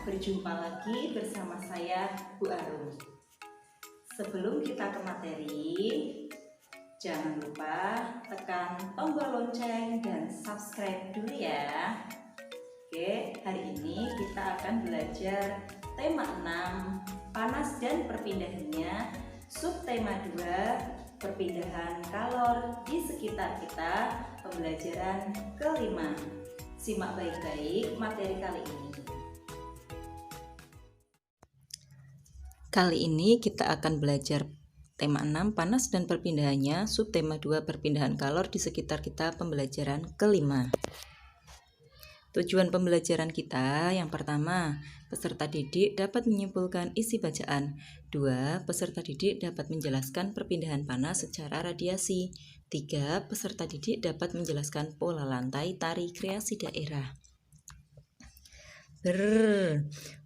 berjumpa lagi bersama saya Bu Arum. Sebelum kita ke materi, jangan lupa tekan tombol lonceng dan subscribe dulu ya. Oke, hari ini kita akan belajar tema 6, panas dan perpindahannya, subtema 2, perpindahan kalor di sekitar kita, pembelajaran kelima. Simak baik-baik materi kali ini. Kali ini kita akan belajar tema 6, panas dan perpindahannya, subtema 2, perpindahan kalor di sekitar kita, pembelajaran kelima. Tujuan pembelajaran kita, yang pertama, peserta didik dapat menyimpulkan isi bacaan. 2. Peserta didik dapat menjelaskan perpindahan panas secara radiasi. 3. Peserta didik dapat menjelaskan pola lantai tari kreasi daerah.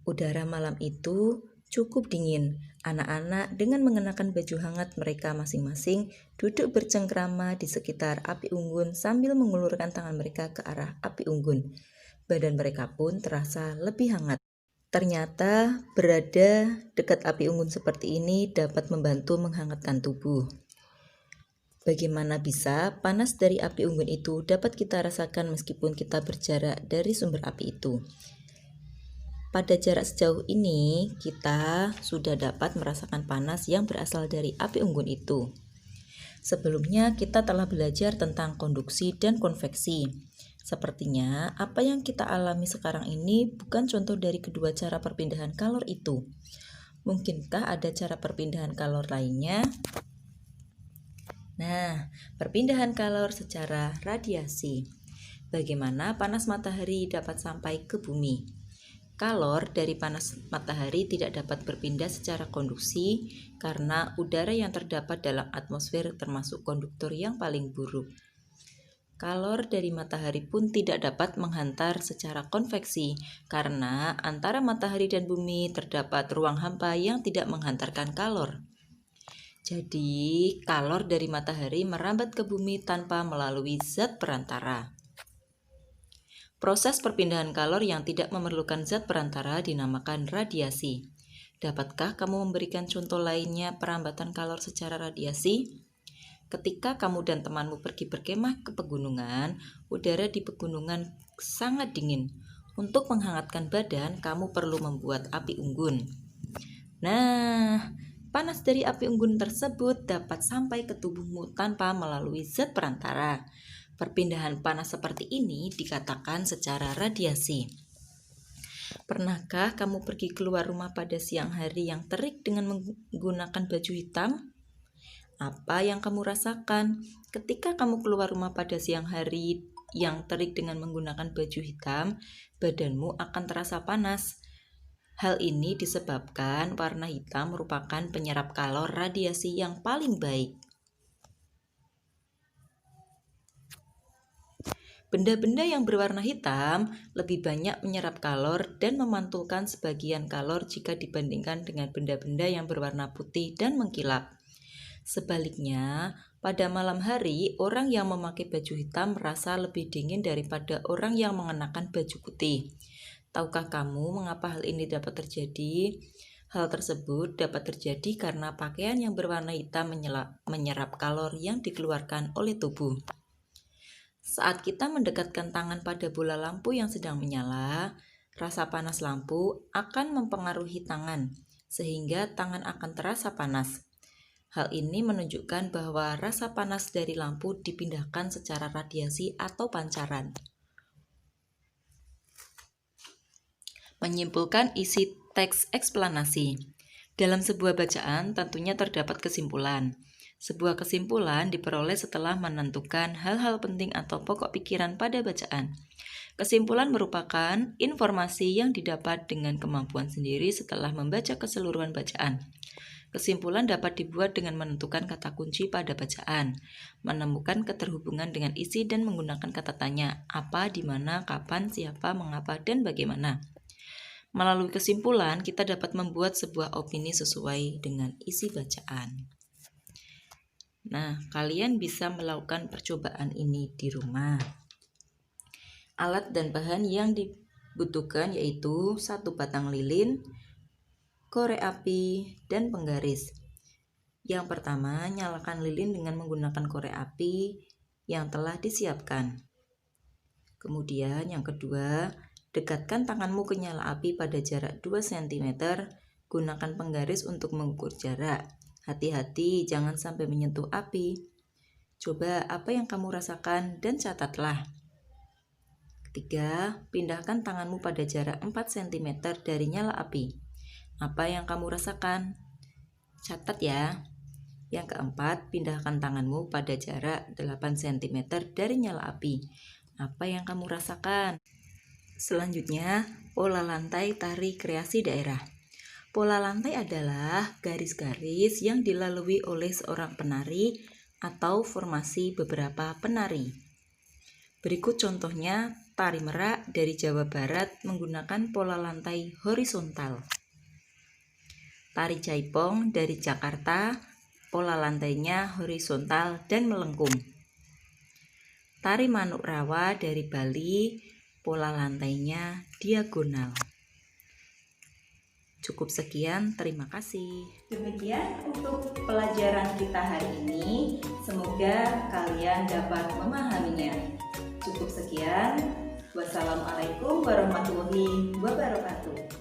Udara malam itu cukup dingin. Anak-anak dengan mengenakan baju hangat mereka masing-masing duduk bercengkrama di sekitar api unggun sambil mengulurkan tangan mereka ke arah api unggun. Badan mereka pun terasa lebih hangat. Ternyata berada dekat api unggun seperti ini dapat membantu menghangatkan tubuh. Bagaimana bisa panas dari api unggun itu dapat kita rasakan meskipun kita berjarak dari sumber api itu? Pada jarak sejauh ini, kita sudah dapat merasakan panas yang berasal dari api unggun itu. Sebelumnya, kita telah belajar tentang konduksi dan konveksi. Sepertinya, apa yang kita alami sekarang ini bukan contoh dari kedua cara perpindahan kalor itu. Mungkinkah ada cara perpindahan kalor lainnya? Nah, perpindahan kalor secara radiasi. Bagaimana panas matahari dapat sampai ke bumi? Kalor dari panas matahari tidak dapat berpindah secara konduksi karena udara yang terdapat dalam atmosfer termasuk konduktor yang paling buruk. Kalor dari matahari pun tidak dapat menghantar secara konveksi karena antara matahari dan bumi terdapat ruang hampa yang tidak menghantarkan kalor. Jadi, kalor dari matahari merambat ke bumi tanpa melalui zat perantara. Proses perpindahan kalor yang tidak memerlukan zat perantara dinamakan radiasi. Dapatkah kamu memberikan contoh lainnya perambatan kalor secara radiasi? Ketika kamu dan temanmu pergi berkemah ke pegunungan, udara di pegunungan sangat dingin. Untuk menghangatkan badan, kamu perlu membuat api unggun. Nah, panas dari api unggun tersebut dapat sampai ke tubuhmu tanpa melalui zat perantara. Perpindahan panas seperti ini dikatakan secara radiasi. Pernahkah kamu pergi keluar rumah pada siang hari yang terik dengan menggunakan baju hitam? Apa yang kamu rasakan ketika kamu keluar rumah pada siang hari yang terik dengan menggunakan baju hitam? Badanmu akan terasa panas. Hal ini disebabkan warna hitam merupakan penyerap kalor radiasi yang paling baik. Benda-benda yang berwarna hitam lebih banyak menyerap kalor dan memantulkan sebagian kalor jika dibandingkan dengan benda-benda yang berwarna putih dan mengkilap. Sebaliknya, pada malam hari, orang yang memakai baju hitam merasa lebih dingin daripada orang yang mengenakan baju putih. Tahukah kamu mengapa hal ini dapat terjadi? Hal tersebut dapat terjadi karena pakaian yang berwarna hitam menyerap kalor yang dikeluarkan oleh tubuh. Saat kita mendekatkan tangan pada bola lampu yang sedang menyala, rasa panas lampu akan mempengaruhi tangan, sehingga tangan akan terasa panas. Hal ini menunjukkan bahwa rasa panas dari lampu dipindahkan secara radiasi atau pancaran. Menyimpulkan isi teks eksplanasi. Dalam sebuah bacaan tentunya terdapat kesimpulan. Sebuah kesimpulan diperoleh setelah menentukan hal-hal penting atau pokok pikiran pada bacaan. Kesimpulan merupakan informasi yang didapat dengan kemampuan sendiri setelah membaca keseluruhan bacaan. Kesimpulan dapat dibuat dengan menentukan kata kunci pada bacaan, menemukan keterhubungan dengan isi dan menggunakan kata tanya, apa, di mana, kapan, siapa, mengapa, dan bagaimana. Melalui kesimpulan, kita dapat membuat sebuah opini sesuai dengan isi bacaan. Nah, kalian bisa melakukan percobaan ini di rumah. Alat dan bahan yang butuhkan yaitu 1 batang lilin, korek api, dan penggaris. Yang pertama, nyalakan lilin dengan menggunakan korek api yang telah disiapkan. Kemudian yang kedua, dekatkan tanganmu ke nyala api pada jarak 2 cm. Gunakan penggaris untuk mengukur jarak. Hati-hati jangan sampai menyentuh api. Coba apa yang kamu rasakan dan catatlah. Ketiga, pindahkan tanganmu pada jarak 4 cm dari nyala api. Apa yang kamu rasakan? Catat ya. Yang keempat, pindahkan tanganmu pada jarak 8 cm dari nyala api. Apa yang kamu rasakan? Selanjutnya, pola lantai tari kreasi daerah. Pola lantai adalah garis-garis yang dilalui oleh seorang penari atau formasi beberapa penari. Berikut contohnya tari merak dari Jawa Barat menggunakan pola lantai horizontal. Tari jaipong dari Jakarta, pola lantainya horizontal dan melengkung. Tari manuk rawa dari Bali, pola lantainya diagonal. Cukup sekian, terima kasih. Demikian untuk pelajaran kita hari ini. Semoga kalian dapat memahaminya. Cukup sekian. Wassalamualaikum warahmatullahi wabarakatuh.